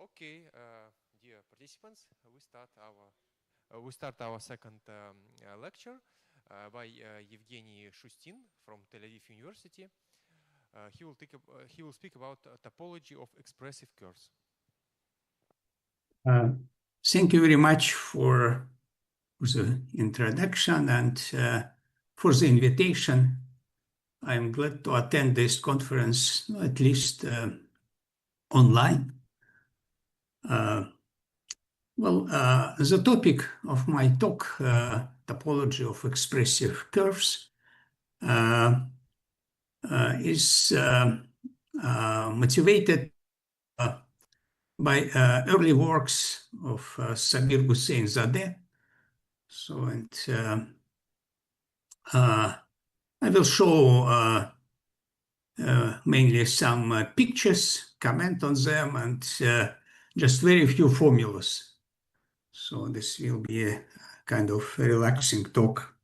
Okay, dear participants, we start our second lecture by Evgeny Shustin from Tel Aviv University. He will speak about topology of expressive curves. Thank you very much for the introduction and for the invitation. I'm glad to attend this conference, at least online. The topic of my talk, topology of expressive curves, is motivated by early works of Sabir Gusein-Zade. I will show mainly some pictures, comment on them, and just very few formulas. So this will be a kind of relaxing talk.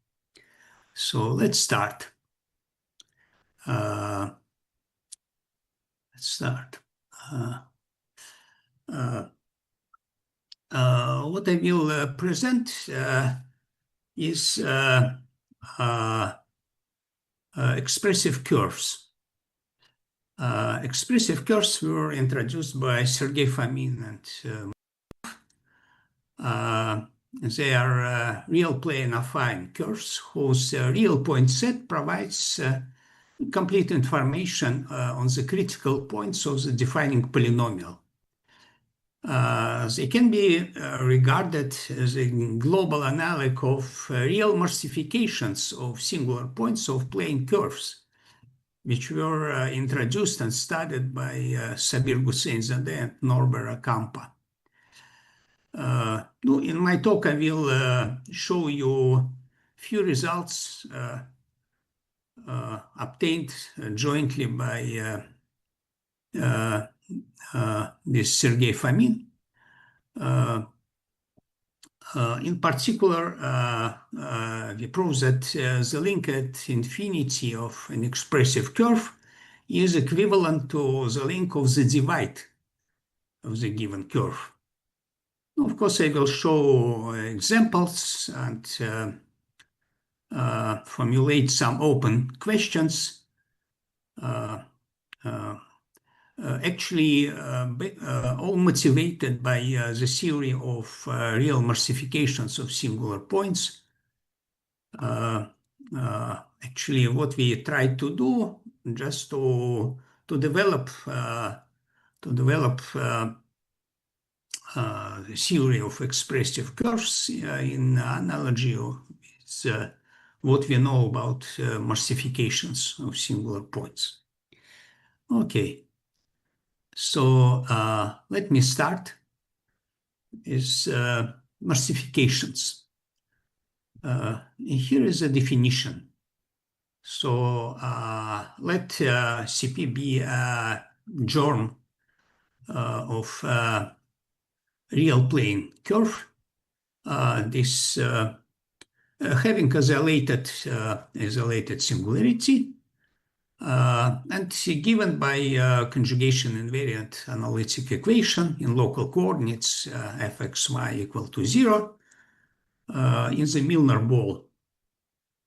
So let's start. What I will present is expressive curves. Expressive curves were introduced by Sergei Fomin and they are real plane affine curves whose real point set provides complete information on the critical points of the defining polynomial. They can be regarded as a global analog of real morsifications of singular points of plane curves, which were introduced and studied by Sabir Gusein-Zade and Norbert Akampa. In my talk, I will show you few results obtained jointly by this Sergei Fomin. In particular, we prove that the link at infinity of an expressive curve is equivalent to the link of the divide of the given curve. Of course, I will show examples and formulate some open questions. Actually, all motivated by the theory of real morsifications of singular points. Actually, what we try to do just to develop the theory of expressive curves in analogy with what we know about morsifications of singular points. Okay, so let me start with morsifications. Here is a definition. So let CP be a germ of real plane curve. This having isolated singularity and given by conjugation invariant analytic equation in local coordinates fxy equal to 0 in the Milnor ball,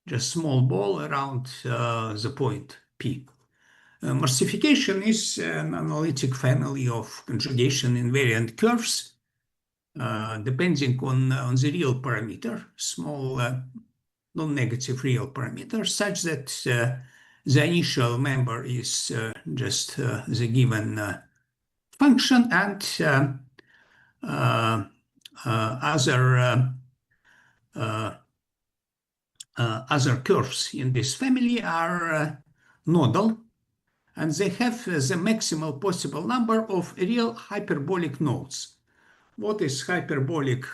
just small ball around the point P. Morsification is an analytic family of conjugation invariant curves depending on the real parameter, small non-negative real parameter, such that the initial member is just the given function, and other curves in this family are nodal, and they have the maximal possible number of real hyperbolic nodes. What is hyperbolic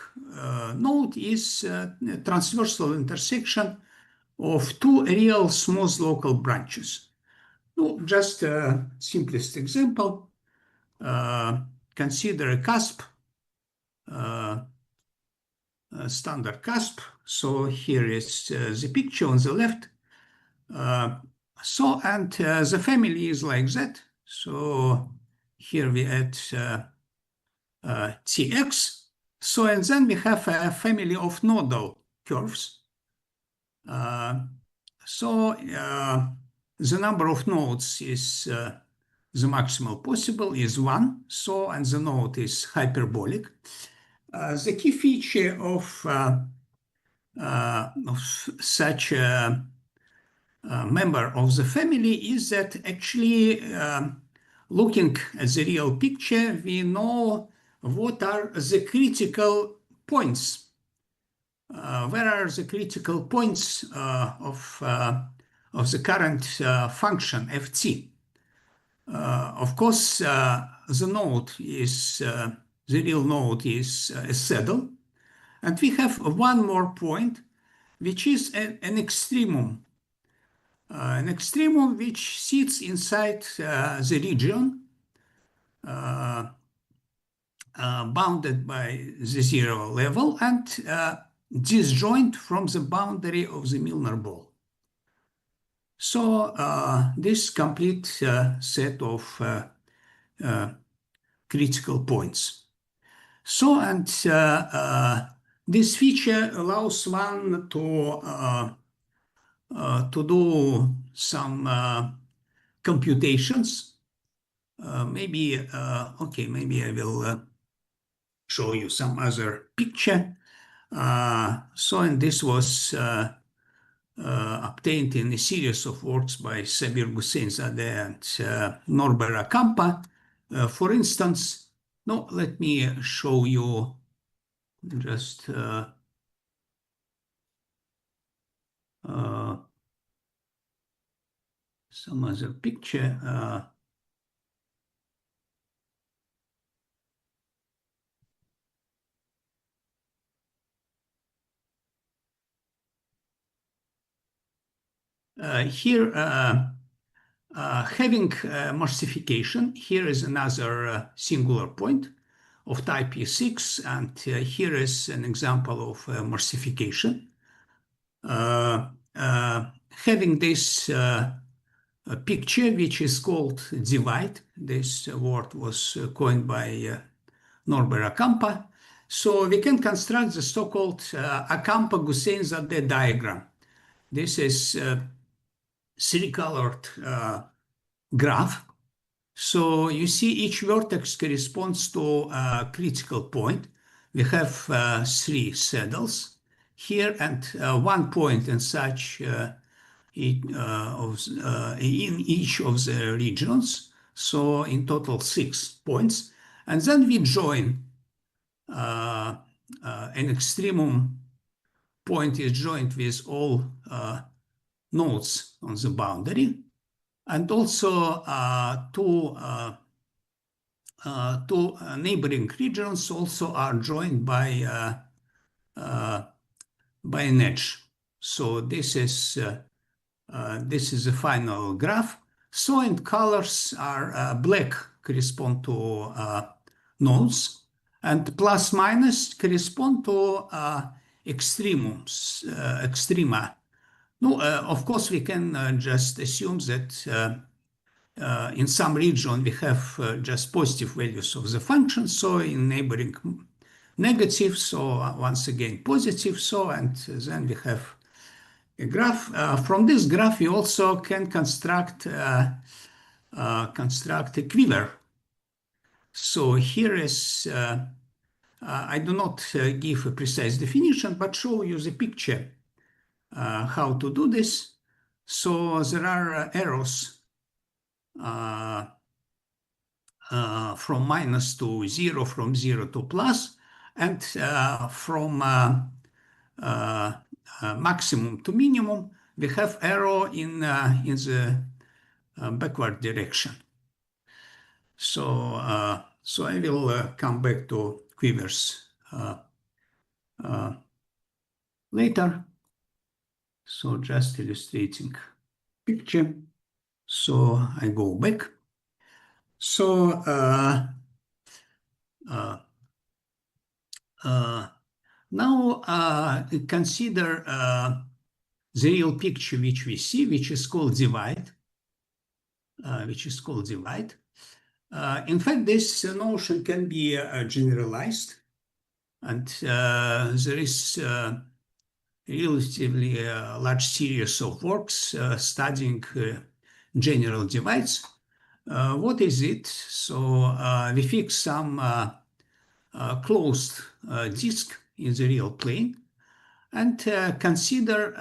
node is a transversal intersection of two real smooth local branches. Just a simplest example, consider a cusp, a standard cusp. So here is the picture on the left. The family is like that. So here we add Tx. So, and then we have a family of nodal curves. So the number of nodes is the maximal possible is 1. So, and the node is hyperbolic. The key feature of such a member of the family is that actually looking at the real picture, we know what are the critical points. Where are the critical points of the current function ft? Of course, the node is the real node is a saddle, and we have one more point, which is an extremum. An extremum which sits inside the region bounded by the zero level and disjoint from the boundary of the Milnor ball. So this complete set of critical points. So, and this feature allows one to do some computations. Maybe I will show you some other picture. So, and this was obtained in a series of works by Sabir Gusein-Zade and Norbert Akampa. For instance, no, let me show you just some other picture. Here, having morsification, here is another singular point of type E6, and here is an example of morsification. Having this picture, which is called divide, this word was coined by Norbert Akampa. So we can construct the so-called Akampa-Gusein-Zade diagram. This is three-colored graph. So you see each vertex corresponds to a critical point. We have three saddles here and 1 point in such in each of the regions. So in total 6 points. And then we join an extremum point is joined with all nodes on the boundary, and also two neighboring regions also are joined by an edge. So this is the final graph. So, and colors are black correspond to nodes, and plus minus correspond to extremums, extrema. No, of course, we can just assume that in some region we have just positive values of the function, so in neighboring negative, so once again positive, so, and then we have a graph. From this graph, we also can construct a quiver. So here is, I do not give a precise definition, but show you the picture how to do this. So there are arrows from minus to 0, from 0 to plus, and from maximum to minimum, we have arrow in the backward direction. So, so I will come back to quivers later. So just illustrating picture. So I go back. So now consider the real picture which we see, which is called divide. In fact, this notion can be generalized, and there is a relatively large series of works studying general divides. What is it? So we fix some closed disk in the real plane and consider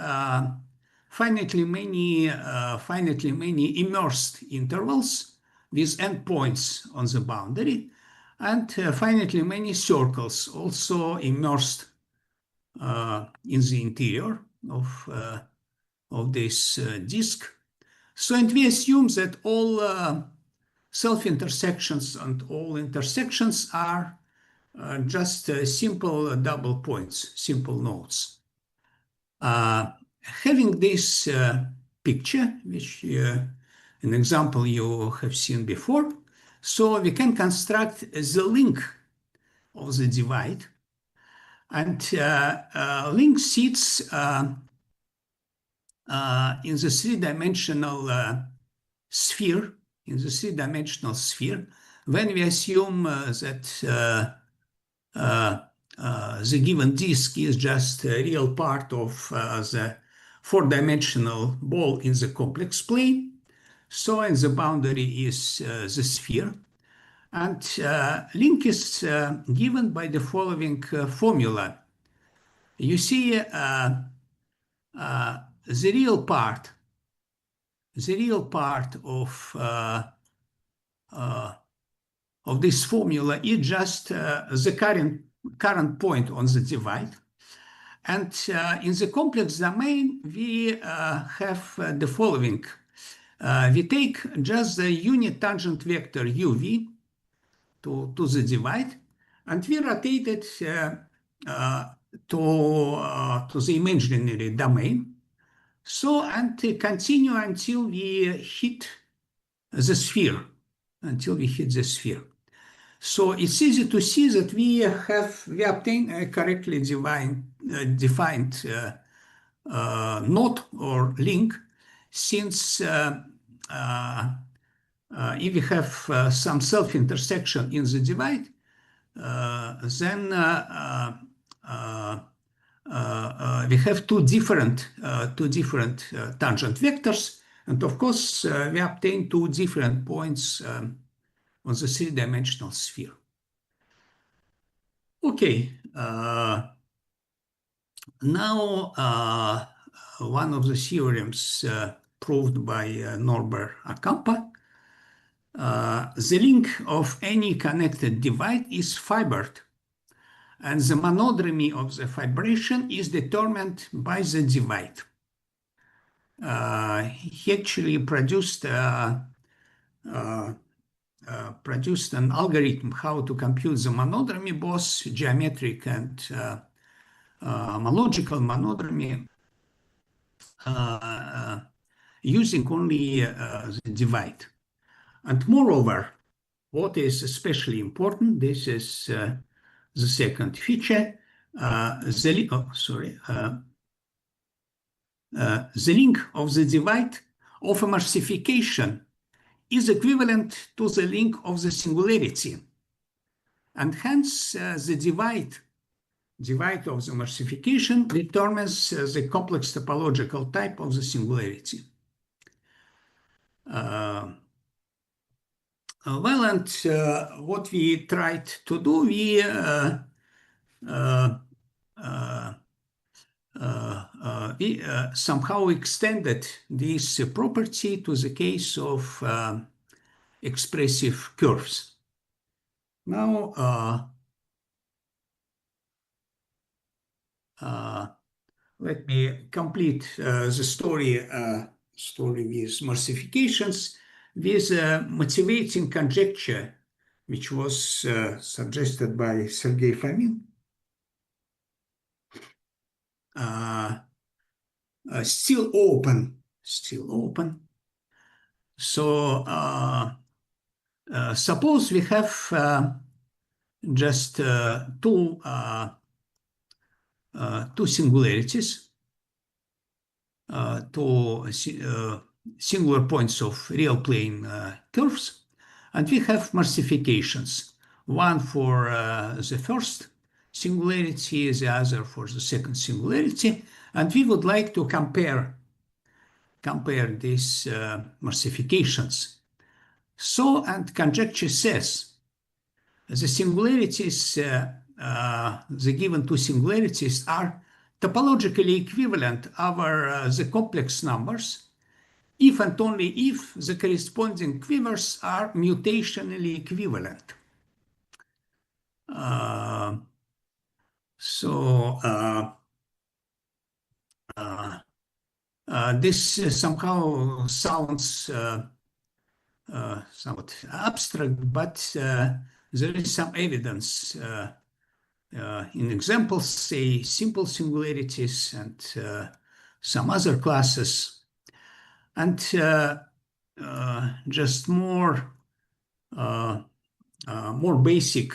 finitely many immersed intervals with endpoints on the boundary, and finitely many circles also immersed in the interior of this disk. So, and we assume that all self-intersections and all intersections are just simple double points, simple nodes. Having this picture, which an example you have seen before, so we can construct the link of the divide, and link sits in the three-dimensional sphere, when we assume that the given disk is just a real part of the four-dimensional ball in the complex plane. So, and the boundary is the sphere. And link is given by the following formula. You see the real part of this formula is just the current point on the divide. And in the complex domain, we have the following. We take just the unit tangent vector uv to the divide, and we rotate it to the imaginary domain. So, and continue until we hit the sphere, So it's easy to see that we obtain a correctly defined node or link, since if we have some self-intersection in the divide, then we have two different tangent vectors, and of course we obtain two different points on the three-dimensional sphere. Okay, now one of the theorems proved by Norbert Akampa. The link of any connected divide is fibered, and the monodromy of the fibration is determined by the divide. He actually produced an algorithm how to compute the monodromy, both geometric and homological monodromy, using only the divide. And moreover, what is especially important, this is the second feature, the link of the divide of a morsification is equivalent to the link of the singularity. And hence, the divide of the morsification determines the complex topological type of the singularity. Well, and what we tried to do, we somehow extended this property to the case of expressive curves. Now, let me complete the story with morsifications, with a motivating conjecture, which was suggested by Sergei Fomin. Still open. So suppose we have just two singularities, two singular points of real plane curves, And we have morsifications, one for the first singularity, the other for the second singularity. And we would like to compare these morsifications. So, and conjecture says the singularities, the given two singularities are topologically equivalent over the complex numbers if and only if the corresponding quivers are mutationally equivalent. This somehow sounds somewhat abstract, but there is some evidence in examples, say simple singularities and some other classes, and just more basic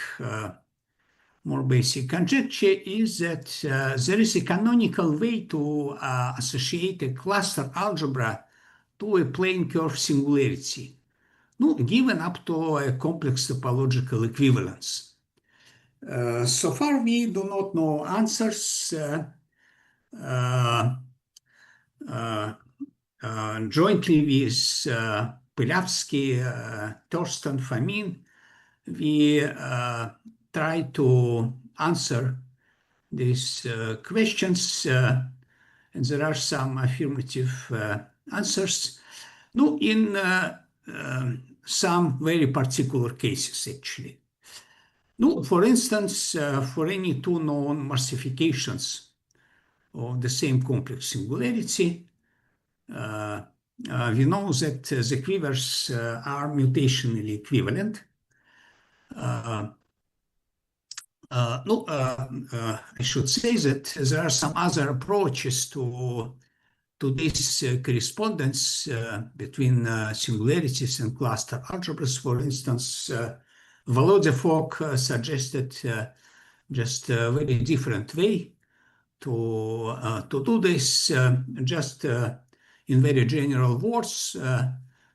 conjecture is that there is a canonical way to associate a cluster algebra to a plane curve singularity, given up to a complex topological equivalence. So far, we do not know answers. Jointly with Pylavsky, Torsten, Fomin, we try to answer these questions, and there are some affirmative answers. In some very particular cases, actually. For instance, for any two known morsifications of the same complex singularity, we know that the quivers are mutationally equivalent. I should say that there are some other approaches to this correspondence between singularities and cluster algebras. For instance, Volodya suggested just a very different way to do this, just in very general words,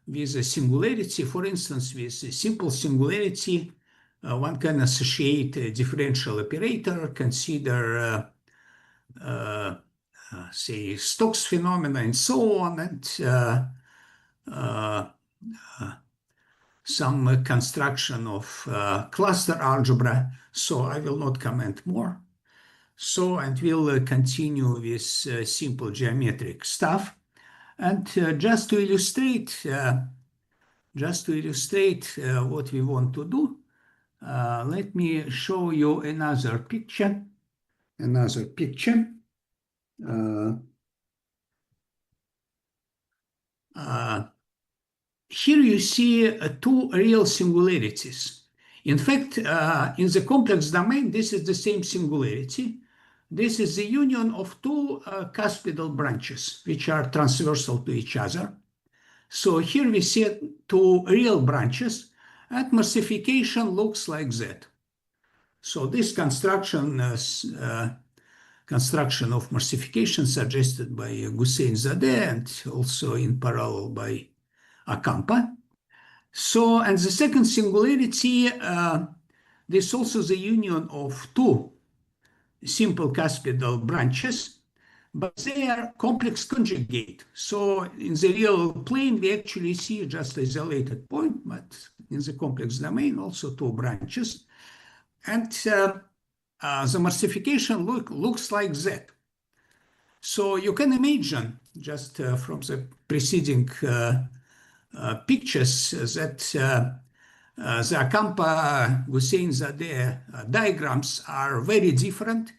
with a singularity. For instance, with a simple singularity, one can associate a differential operator, consider say Stokes phenomena and so on, and some construction of cluster algebra. So I will not comment more. And we'll continue with simple geometric stuff. And just to illustrate what we want to do, let me show you another picture. Here you see two real singularities. In fact, in the complex domain, this is the same singularity. This is the union of two cuspidal branches, which are transversal to each other. So here we see two real branches, and morsification looks like that. So this construction of morsification suggested by Gusein-Zade and also in parallel by Akampa. So, and the second singularity, this is also the union of two simple cuspidal branches, but they are complex conjugate. So in the real plane, we actually see just isolated point, but in the complex domain, also two branches. And the morsification looks like that. So you can imagine, just from the preceding pictures, that the Akampa Gusein-Zade diagrams are very different,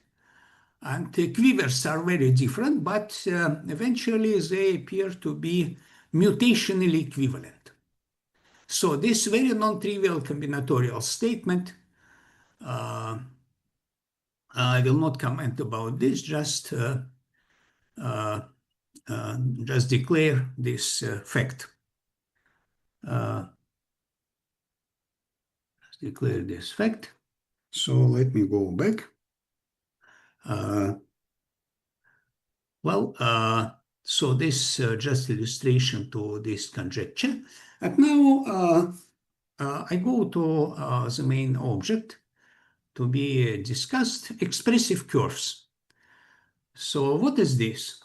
and the quivers are very different, but eventually they appear to be mutationally equivalent. So this very non-trivial combinatorial statement, I will not comment about this, just declare this fact. Declare this fact. So let me go back. So this just illustration to this conjecture. And now I go to the main object to be discussed, expressive curves. So what is this?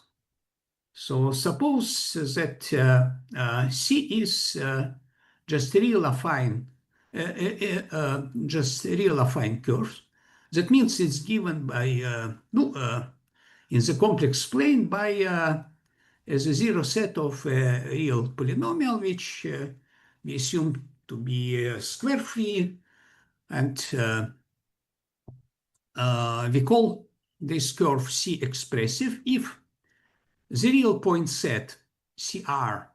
So suppose that C is just real affine, curve. That means it's given by in the complex plane by as a zero set of a real polynomial, which we assume to be square free, and we call this curve C expressive if the real point set CR,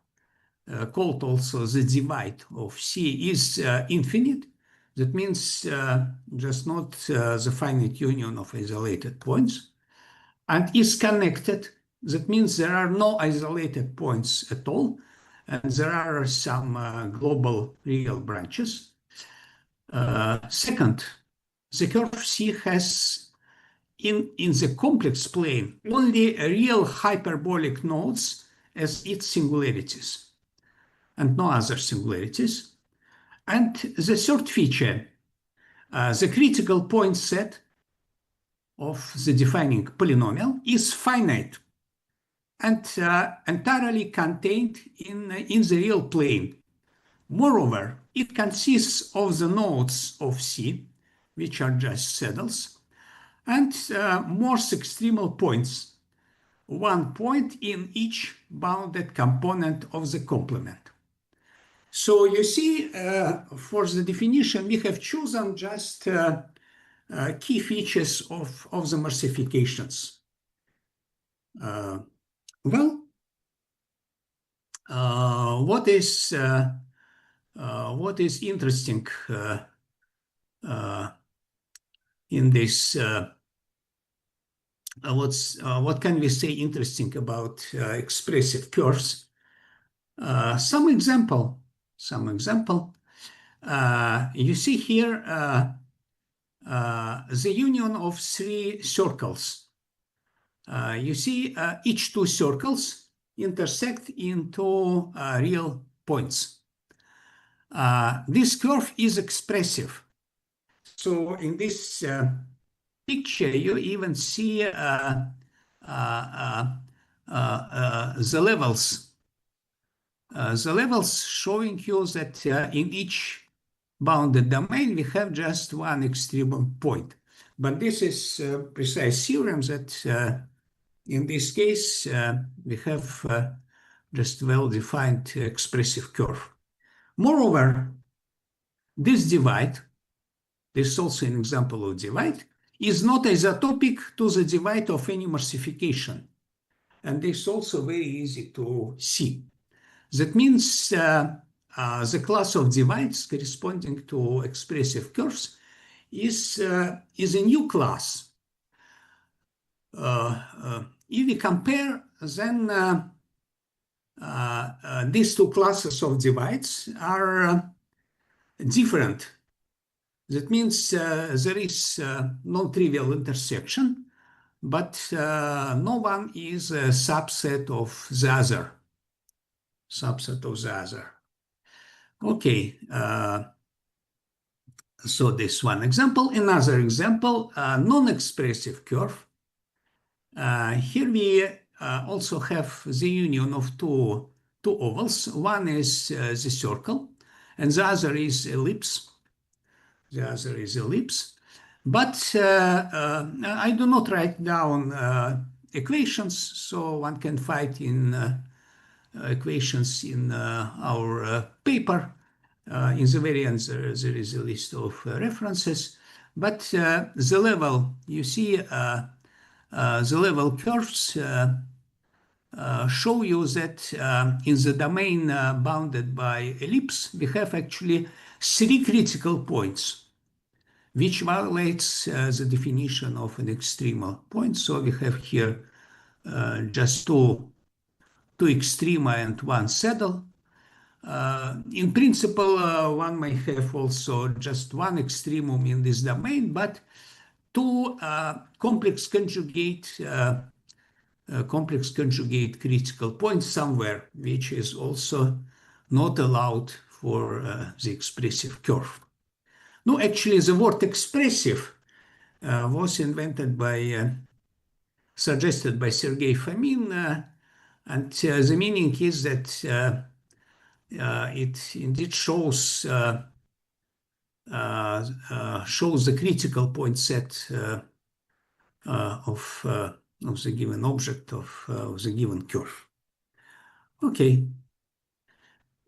called also the divide of C, is infinite. That means just not the finite union of isolated points, and is connected. That means there are no isolated points at all, and there are some global real branches. Second, the curve C has in the complex plane only real hyperbolic nodes as its singularities and no other singularities. And the third feature, the critical point set of the defining polynomial is finite and entirely contained in the real plane. Moreover, it consists of the nodes of C, which are just saddles, and Morse extremal points, one point in each bounded component of the complement. So you see, for the definition, we have chosen just key features of the morsifications. What is interesting in this? What can we say interesting about expressive curves? Some example. You see here the union of three circles. You see each two circles intersect into real points. This curve is expressive. So in this picture, you even see the levels. The levels showing you that in each bounded domain we have just one extremum point. But this is a precise theorem that in this case we have just well-defined expressive curve. Moreover, this divide, this is also an example of divide, is not isotopic to the divide of any morsification. And this is also very easy to see. That means the class of divides corresponding to expressive curves is a new class. If we compare, then these two classes of divides are different. That means there is non-trivial intersection, but no one is a subset of the other. Okay, so this one example. Another example, non-expressive curve. Here we also have the union of two ovals. One is the circle, and the other is ellipse. But I do not write down equations, so one can find in equations in our paper. In the very end, there is a list of references. But the level, you see, the level curves show you that in the domain bounded by ellipse, we have actually three critical points, which violates the definition of an extremal point. So we have here just two extrema and one saddle. In principle, one may have also just one extremum in this domain, but two complex conjugate critical points somewhere, which is also not allowed for the expressive curve. No, actually, the word expressive was suggested by Sergei Fomin, and the meaning is that it indeed shows the critical point set of the given object of the given curve. Okay.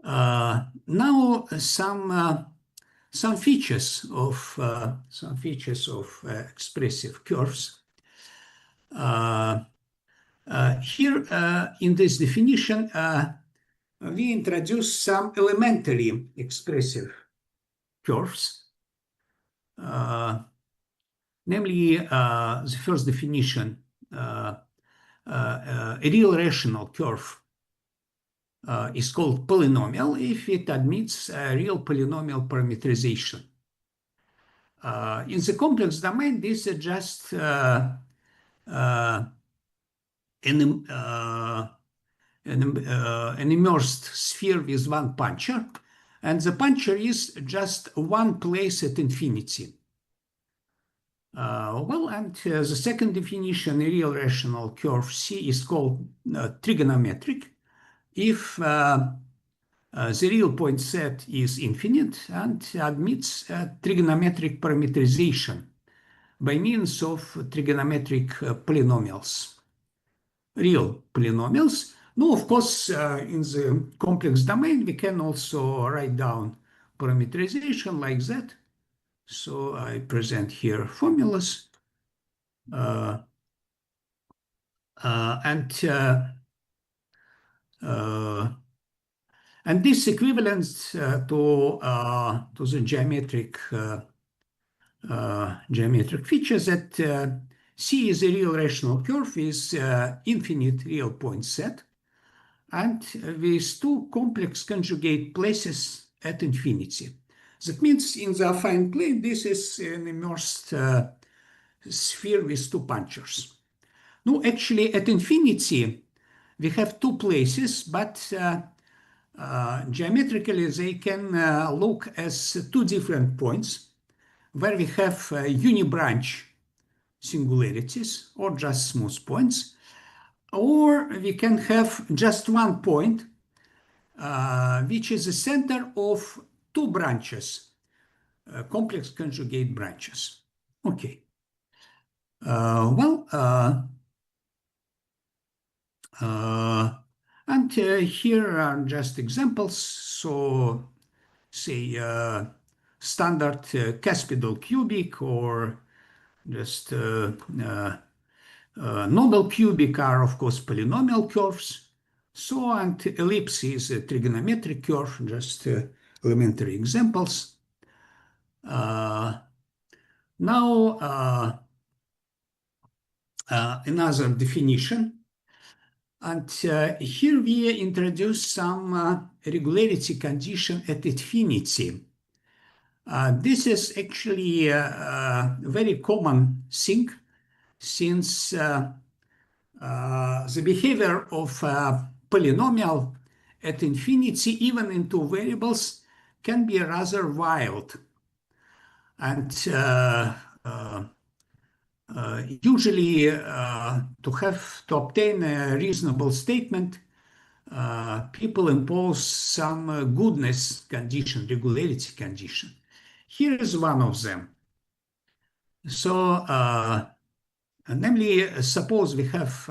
Now some features of expressive curves. Here in this definition, we introduce some elementary expressive curves. Namely, the first definition, a real rational curve is called polynomial if it admits a real polynomial parameterization. In the complex domain, this is just an immersed sphere with one puncture, and the puncture is just one place at infinity. The second definition, a real rational curve C, is called trigonometric if the real point set is infinite and admits trigonometric parameterization by means of trigonometric polynomials, real polynomials. No, of course, in the complex domain, we can also write down parameterization like that. So I present here formulas. And this equivalent to the geometric features that C is a real rational curve with infinite real point set and with two complex conjugate places at infinity. That means in the affine plane, this is an immersed sphere with two punctures. No, actually at infinity, we have two places, but geometrically they can look as two different points where we have unibranch singularities or just smooth points, or we can have just one point which is the center of two branches, complex conjugate branches. Okay. And here are just examples. So, say standard Caspidal cubic or just nodal cubic are, of course, polynomial curves. So, and ellipse is a trigonometric curve, just elementary examples. Now, another definition. And here we introduce some regularity condition at infinity. This is actually a very common thing since the behavior of polynomial at infinity, even in two variables, can be rather wild. And usually to obtain a reasonable statement, people impose some goodness condition, regularity condition. Here is one of them. So, namely, suppose we have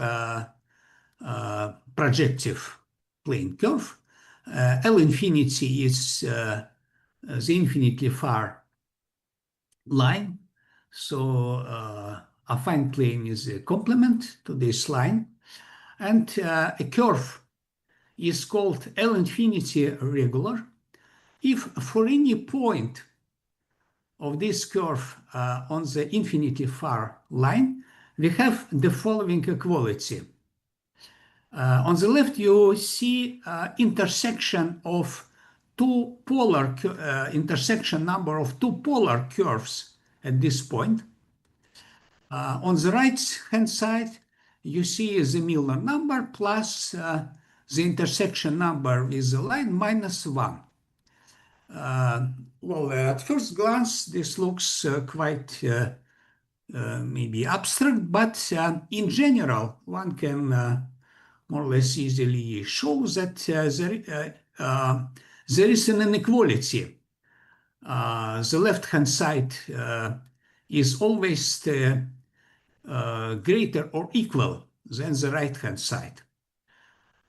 projective plane curve. L infinity is the infinitely far line. So, affine plane is a complement to this line. And a curve is called L infinity regular if for any point of this curve on the infinitely far line, we have the following equality. On the left, you see intersection of two polar, intersection number of two polar curves at this point. On the right-hand side, you see the Milnor number plus the intersection number with the line minus 1. Well, at first glance, this looks quite maybe abstract, but in general, one can more or less easily show that there is an inequality. The left-hand side is always greater or equal than the right-hand side.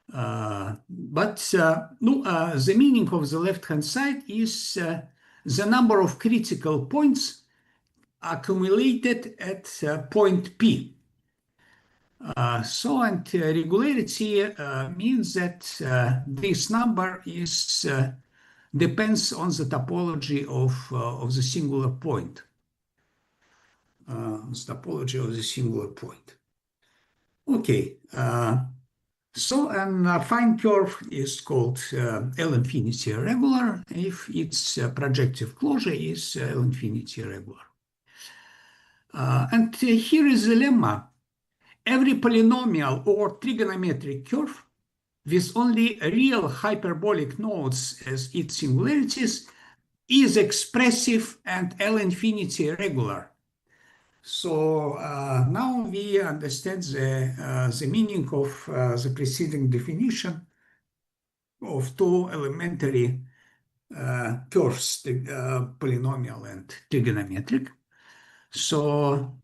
But no, the meaning of the left-hand side is the number of critical points accumulated at point P. And regularity means that this number is depends on the topology of the singular point. The topology of the singular point. Okay. So an affine curve is called L infinity regular if its projective closure is L infinity regular. And here is the lemma. Every polynomial or trigonometric curve with only real hyperbolic nodes as its singularities is expressive and L infinity regular. So now we understand the meaning of the preceding definition of two elementary curves, polynomial and trigonometric. So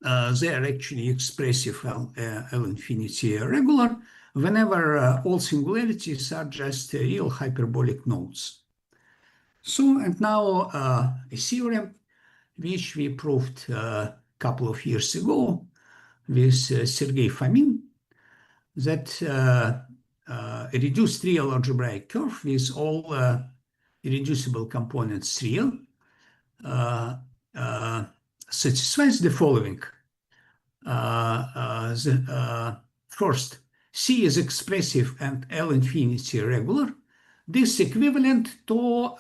they are actually expressive L infinity regular whenever all singularities are just real hyperbolic nodes. So, and now a theorem which we proved a couple of years ago with Sergei Fomin, that a reduced real algebraic curve with all irreducible components real satisfies the following. First, C is expressive and L infinity regular. This is equivalent to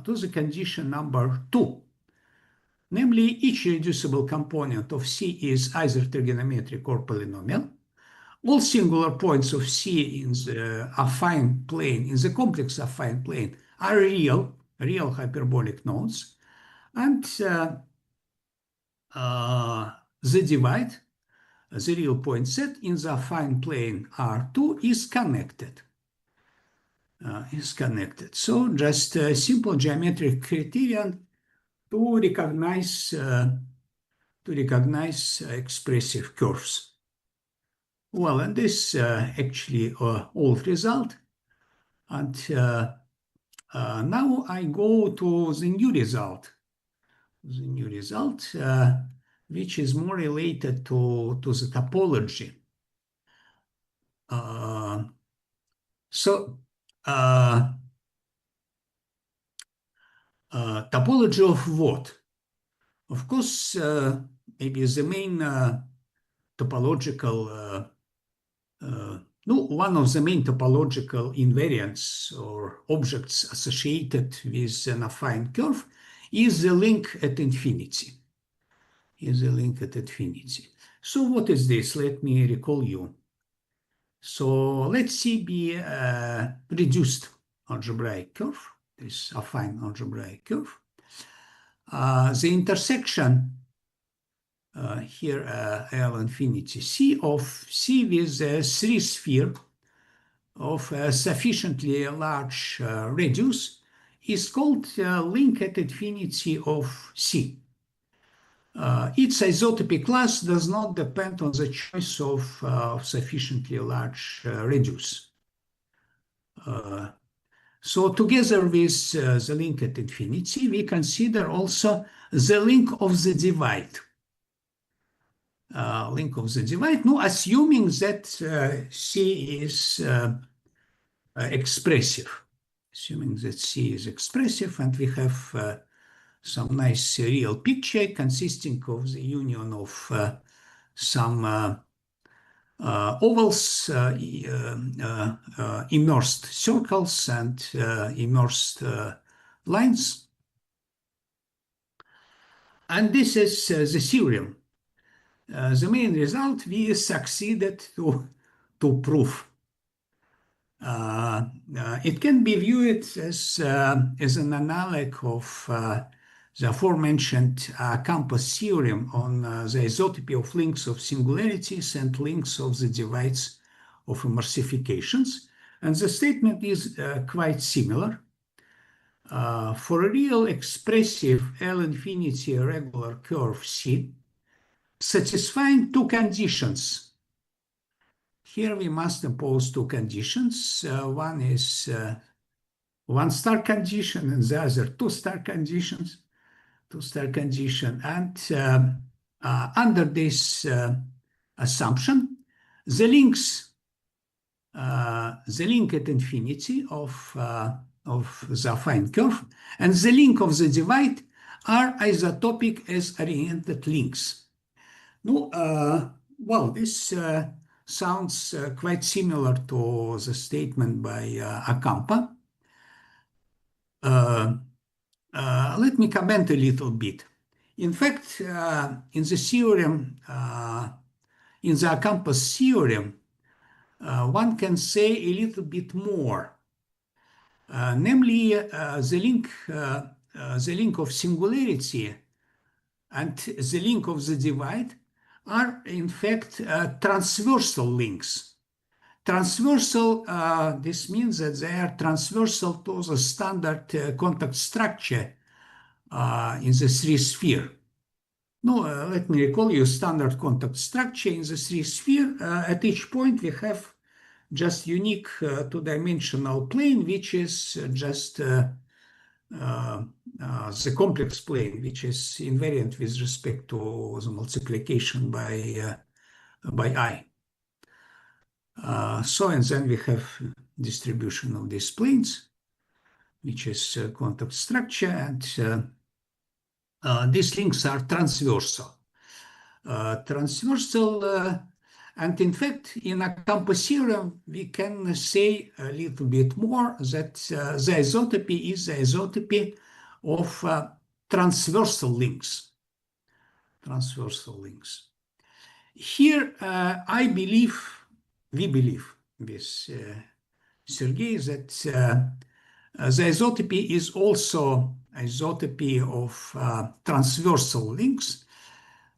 the condition number 2. Namely, each irreducible component of C is either trigonometric or polynomial. All singular points of C in the affine plane, in the complex affine plane, are real hyperbolic nodes. And the divide, the real point set in the affine plane R2 is connected. So just a simple geometric criterion to recognize expressive curves. Well, and this actually old result. And now I go to the new result. Which is more related to the topology. Topology of what? Of course, maybe the main topological, one of the main topological invariants or objects associated with an affine curve is the link at infinity. So what is this? Let me recall you. So let's see the reduced algebraic curve, this affine algebraic curve. The intersection here L infinity C of C with a 3-sphere of a sufficiently large radius is called link at infinity of C. Its isotopy class does not depend on the choice of sufficiently large radius. So together with the link at infinity, we consider also the link of the divide. Assuming that C is expressive. And we have some nice real picture consisting of the union of some ovals, immersed circles and immersed lines. And this is the theorem. The main result we succeeded to prove. It can be viewed as an analog of the aforementioned campus theorem on the isotopy of links of singularities and links of the divides of morsifications. And the statement is quite similar. For a real expressive L-infinity regular curve C, satisfying two conditions. Here we must impose two conditions. One is one-star condition and the other two-star conditions. Two-star condition. And under this assumption, the link at infinity of the affine curve and the link of the divide are isotopic as oriented links. No, well, this sounds quite similar to the statement by Acampa. Let me comment a little bit. In fact, in the theorem, in the Acampa's theorem, one can say a little bit more. Namely, the link of singularity and the link of the divide are in fact transversal links. Transversal, this means that they are transversal to the standard contact structure in the three-sphere. Now, let me recall you standard contact structure in the three-sphere. At each point, we have just unique two-dimensional plane, which is just the complex plane, which is invariant with respect to the multiplication by I. And then we have distribution of these planes, which is contact structure, and these links are transversal. And in fact, in a campus theorem, we can say a little bit more that the isotopy is the isotopy of transversal links. Transversal links. Here, we believe with Sergei that the isotopy is also isotopy of transversal links.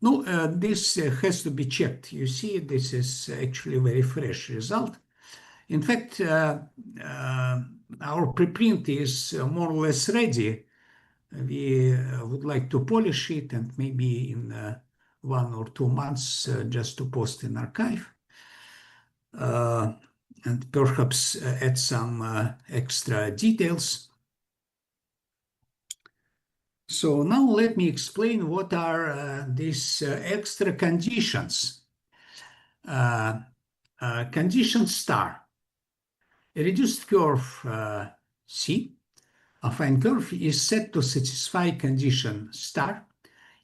No, this has to be checked. You see, this is actually a very fresh result. In fact, our preprint is more or less ready. We would like to polish it and maybe in 1 or 2 months just to post in archive. And perhaps add some extra details. So now let me explain what are these extra conditions. Condition star. A reduced curve C, affine curve, is said to satisfy condition star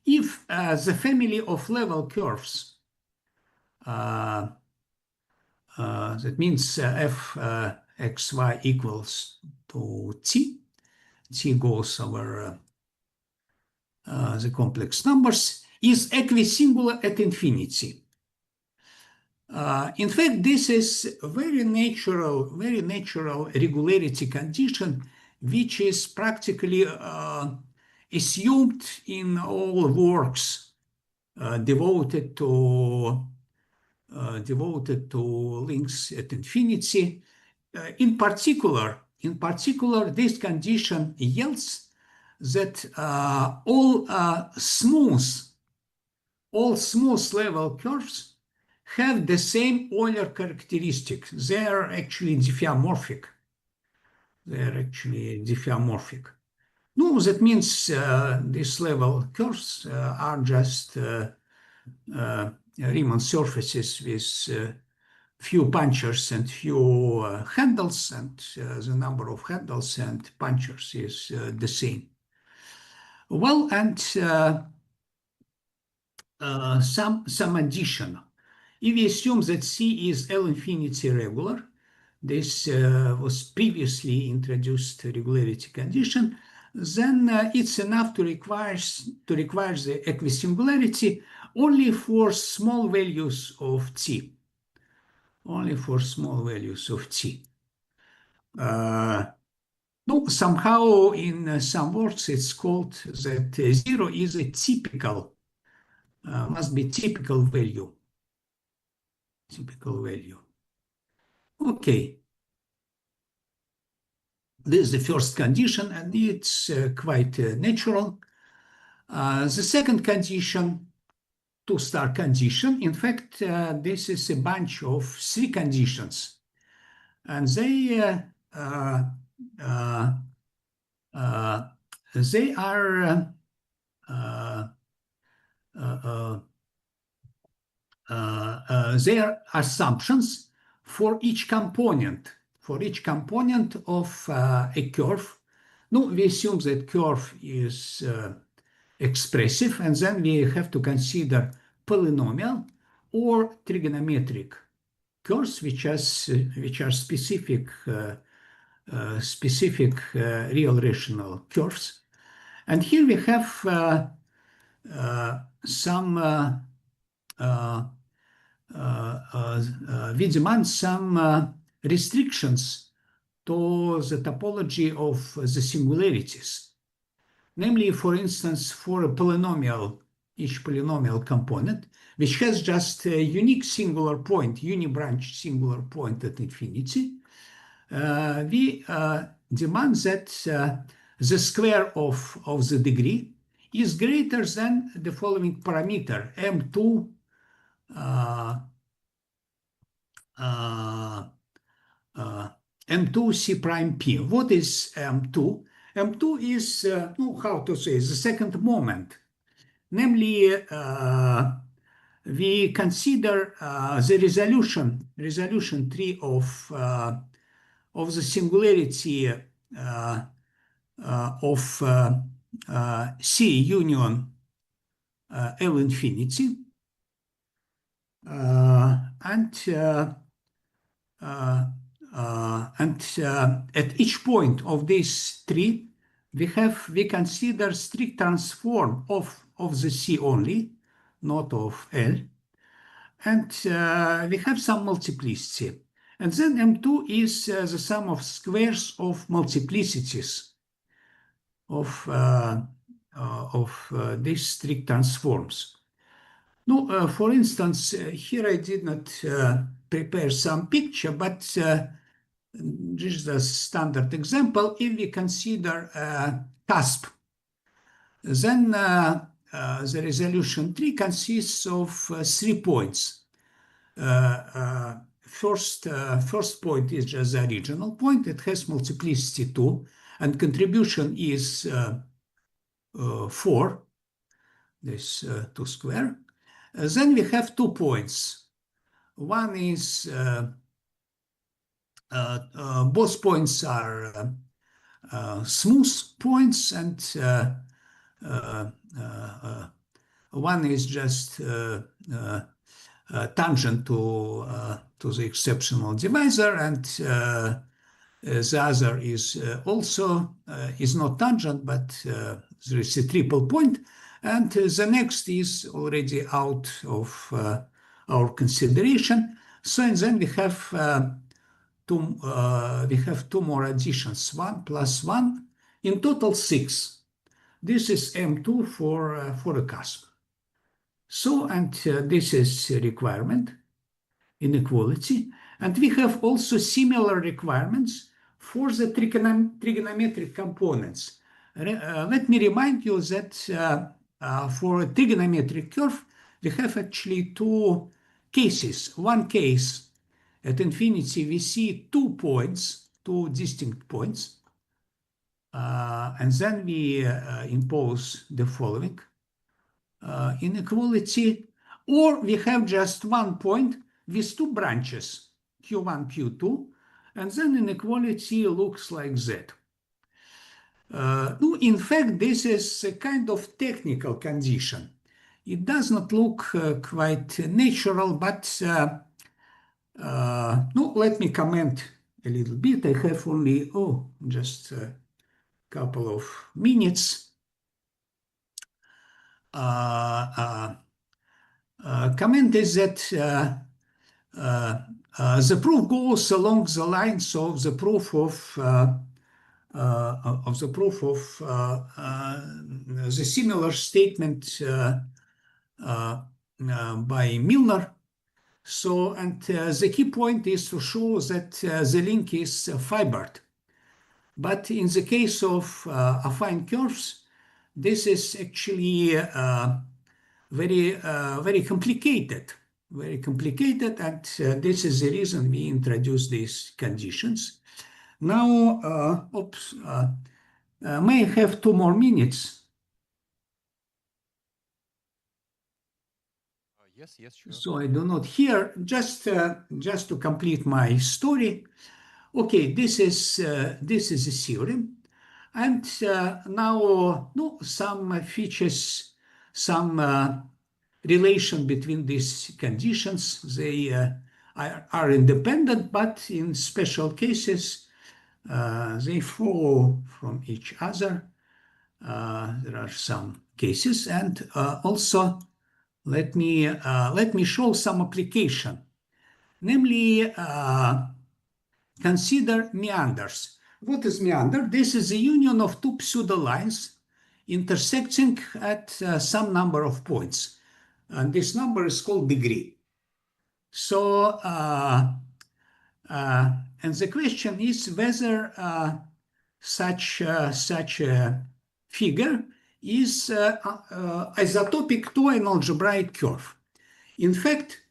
if the family of level curves, that means f xy equals to t goes over the complex numbers, is equisingular at infinity. In fact, this is a very natural regularity condition, which is practically assumed in all works devoted to links at infinity. In particular, this condition yields that all smooth level curves have the same Euler characteristic. They are actually diffeomorphic. No, that means these level curves are just Riemann surfaces with few punctures and few handles, and the number of handles and punctures is the same. Well, and some addition. If we assume that C is L-infinity regular, this was previously introduced regularity condition, then it's enough to require the equisingularity only for small values of T. Only for small values of T. no, somehow in some words it's called that 0 is a typical, must be typical value. Typical value. Okay. This is the first condition, and it's quite natural. The second condition, two-star condition, in fact, this is a bunch of three conditions, and they are their assumptions for each component of a curve. No, we assume that curve is expressive, and then we have to consider polynomial or trigonometric curves, which are specific real rational curves. And here we have we demand some restrictions to the topology of the singularities. Namely, for instance, for a polynomial, each polynomial component, which has just a unique singular point, unibranch singular point at infinity, we demand that the square of the degree is greater than the following parameter, M2 M2 C prime P. What is M2? M2 is, how to say, the second moment. Namely, we consider the resolution tree of the singularity of C union L infinity. And at each point of this tree, we consider strict transform of the C only, not of L, and we have some multiplicity. And then M2 is the sum of squares of multiplicities of these strict transforms. No, for instance, here I did not prepare some picture, but this is a standard example. If we consider a cusp, then the resolution tree consists of 3 points. First point is just the original point. It has multiplicity 2, and contribution is 4, this 2 square. Then we have 2 points. One is both points are smooth points, and one is just tangent to the exceptional divisor, and the other is also is not tangent, but there is a triple point, and the next is already out of our consideration. So and then we have two more additions, 1 plus 1, in total 6. This is M2 for a cusp. So, and this is a requirement, inequality. And we have also similar requirements for the trigonometric components. Let me remind you that for a trigonometric curve, we have actually 2 cases. One case, at infinity, we see 2 points, 2 distinct points. And then we impose the following inequality, or we have just 1 point with 2 branches, Q1, Q2, and then inequality looks like that. No, in fact, this is a kind of technical condition. It does not look quite natural, but no, let me comment a little bit. I have only, just a couple of minutes. Comment is that The proof goes along the lines of the proof of the similar statement by Milner. So, and the key point is to show that the link is fibered. But in the case of affine curves, this is actually very complicated, and this is the reason we introduced these conditions. Now, may I have 2 more minutes? Yes, sure. So I do not hear, just to complete my story. Okay, this is a theorem, and now some features, some relation between these conditions. They are independent, but in special cases they follow from each other. There are some cases, and also let me show some application. Namely, consider meanders. What is meander? This is the union of 2 pseudolines intersecting at some number of points. And this number is called degree. So, and the question is whether such a figure is isotopic to an algebraic curve. In fact,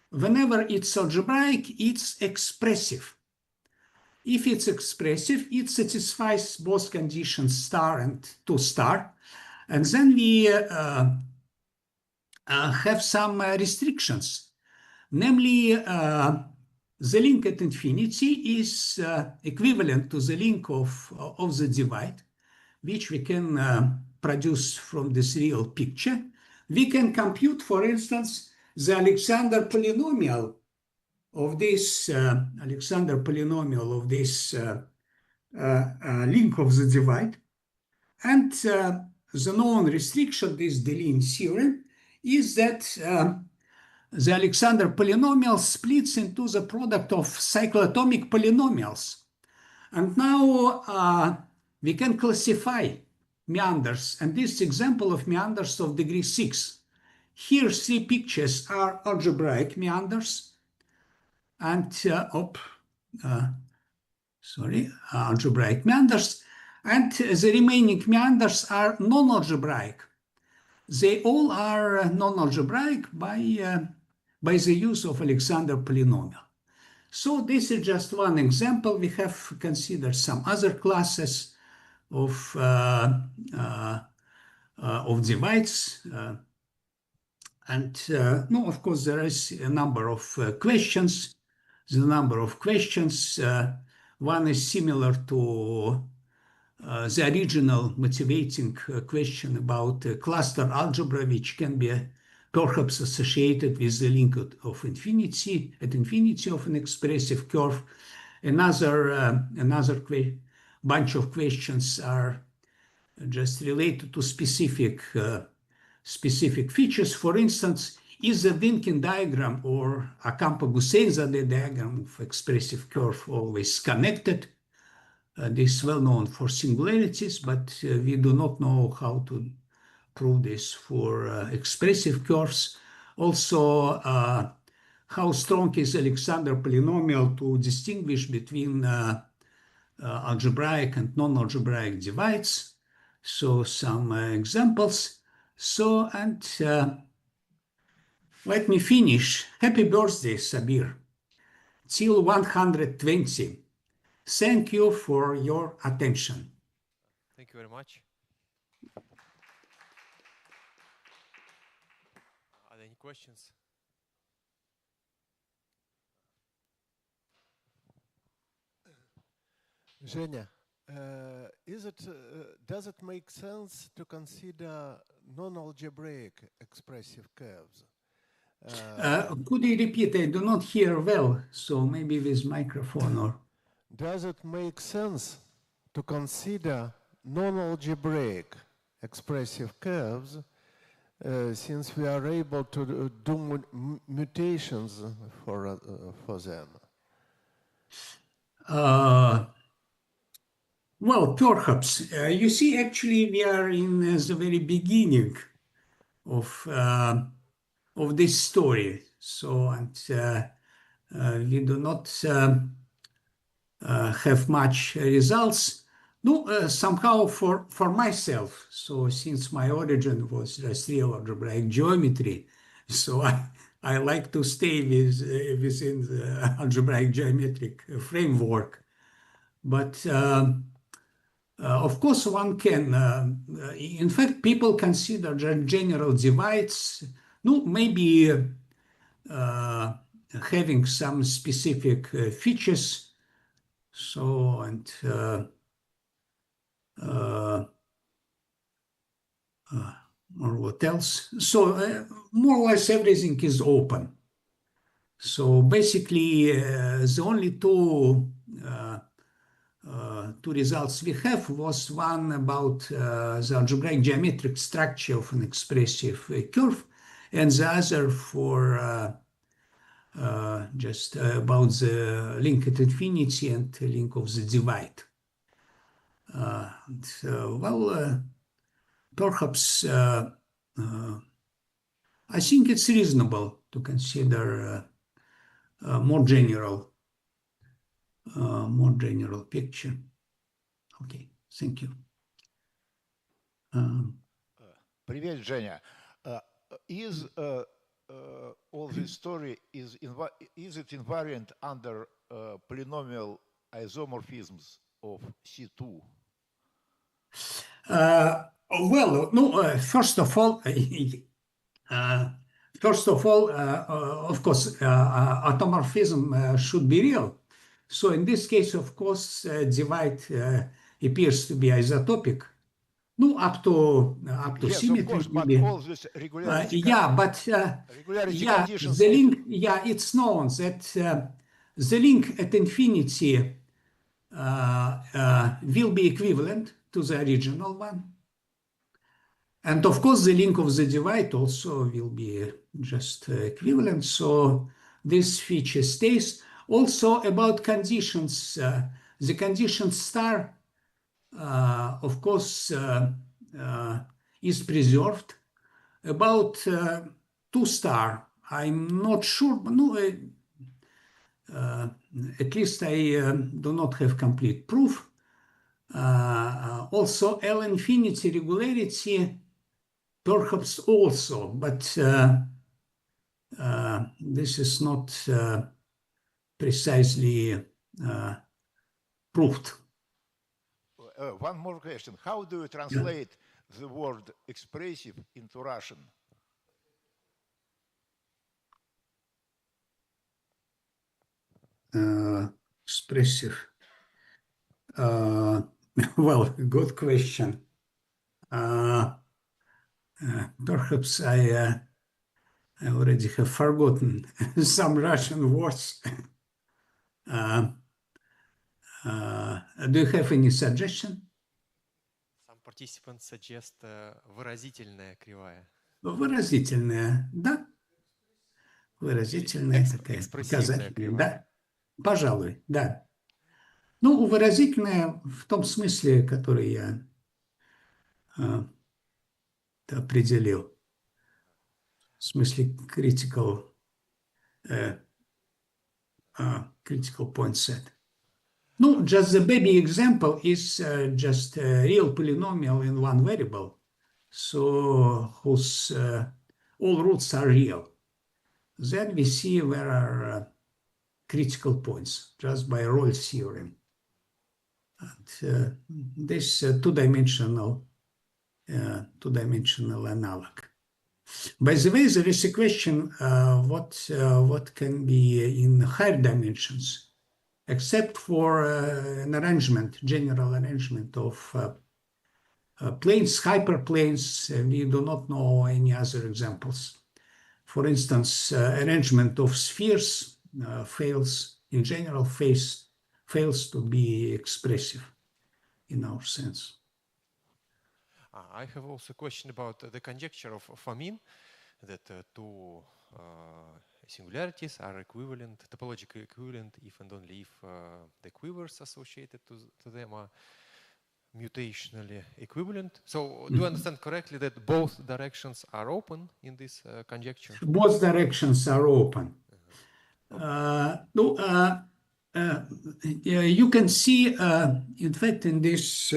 whenever it's algebraic, it's expressive. If it's expressive, it satisfies both conditions star and 2 star. And then we have some restrictions. Namely, the link at infinity is equivalent to the link of the divide, which we can produce from this real picture. We can compute, for instance, the Alexander polynomial of this link of the divide. And the known restriction, this Deligne theorem, is that the Alexander polynomial splits into the product of cyclotomic polynomials. And now we can classify meanders, and this example of meanders of degree 6. Here 3 pictures are algebraic meanders, and algebraic meanders, and the remaining meanders are non-algebraic. They all are non-algebraic by the use of Alexander polynomial. So this is just one example. We have considered some other classes of divides. And no, of course, there is a number of questions. The number of questions, one is similar to the original motivating question about cluster algebra, which can be perhaps associated with the link of infinity at infinity of an expressive curve. Another bunch of questions are just related to specific features. For instance, is the Dynkin diagram or a Gusein-Zade diagram of expressive curve always connected? This is well known for singularities, but we do not know how to prove this for expressive curves. Also, how strong is Alexander polynomial to distinguish between algebraic and non-algebraic divides? So some examples. So, and let me finish. Happy birthday, Sabir. Till 120. Thank you for your attention. Thank you very much. Are there any questions? Zhenya, does it make sense to consider non-algebraic expressive curves? Could you repeat? I do not hear well, so maybe with microphone or... Does it make sense to consider non-algebraic expressive curves since we are able to do mutations for them? Well, perhaps. You see, actually, we are in the very beginning of this story. So, and we do not have much results. No, somehow for myself. So, since my origin was just real algebraic geometry, so I like to stay within the algebraic geometric framework. But of course, one can, in fact, people consider general divides, no, maybe having some specific features. So, and or what else? So, more or less everything is open. So, basically, the only two results we have was one about the algebraic geometric structure of an expressive curve, and the other for just about the link at infinity and link of the divide. Well, perhaps I think it's reasonable to consider more general picture. Okay, thank you. Привет, Женя. Is all this story is it invariant under polynomial isomorphisms of C2? Well, no. First of all, of course, automorphism should be real. So in this case, of course, divide appears to be isotopic. No, up to Yes, symmetry. of course, but all this regularity. Regularity conditions. The link. Yeah, it's known that the link at infinity will be equivalent to the original one. And of course, the link of the divide also will be just equivalent. So this feature stays. Also about conditions, the condition star, of course, is preserved. About 2 star, I'm not sure, but no, at least I do not have complete proof. Also, L infinity regularity, perhaps also, but this is not precisely proved. One more question. How do you translate the word expressive into Russian? Expressive. Well, good question. Perhaps I already have forgotten some Russian words. Do you have any suggestion? Some participants suggest выразительная кривая. Выразительная, да. Выразительная такая. Экспрессивная кривая. Да, пожалуй, да. Ну, выразительная в том смысле, который я определил. В смысле critical point set. No, just the baby example is just a real polynomial in one variable, so whose all roots are real. Then we see where are critical points just by Rolle's theorem. And this two-dimensional analog. By the way, there is a question: what can be in higher dimensions? Except for an arrangement, general arrangement of planes, hyperplanes, we do not know any other examples. For instance, arrangement of spheres fails, in general, fails to be expressive in our sense. I have also a question about the conjecture of Fomin, that two singularities are equivalent, topologically equivalent, if and only if the quivers associated to them are mutationally equivalent. So do you understand correctly that both directions are open in this conjecture? Both directions are open. You can see, in fact, in this,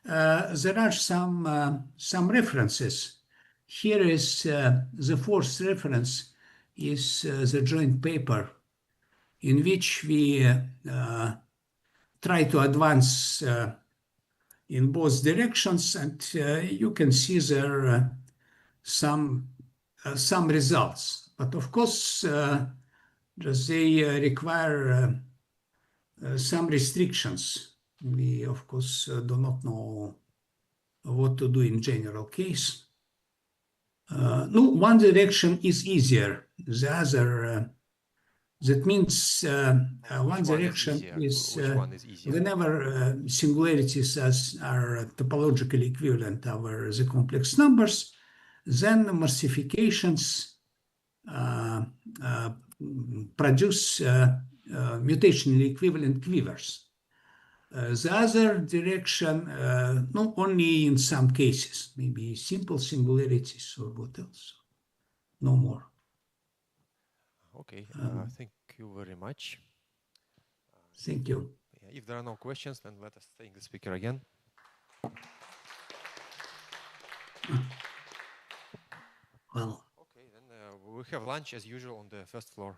there are some references. Here is the fourth reference is the joint paper in which we try to advance in both directions, and you can see there some results. But of course, they require some restrictions. We, of course, do not know what to do in general case. No, one direction is easier. The other, that means one direction is whenever singularities are topologically equivalent over the complex numbers, then morsifications produce mutationally equivalent quivers. The other direction, not only in some cases, maybe simple singularities or what else, no more. Okay, thank you very much. Thank you. If there are no questions, then let us thank the speaker again. Well. Okay, then we have lunch as usual on the first floor.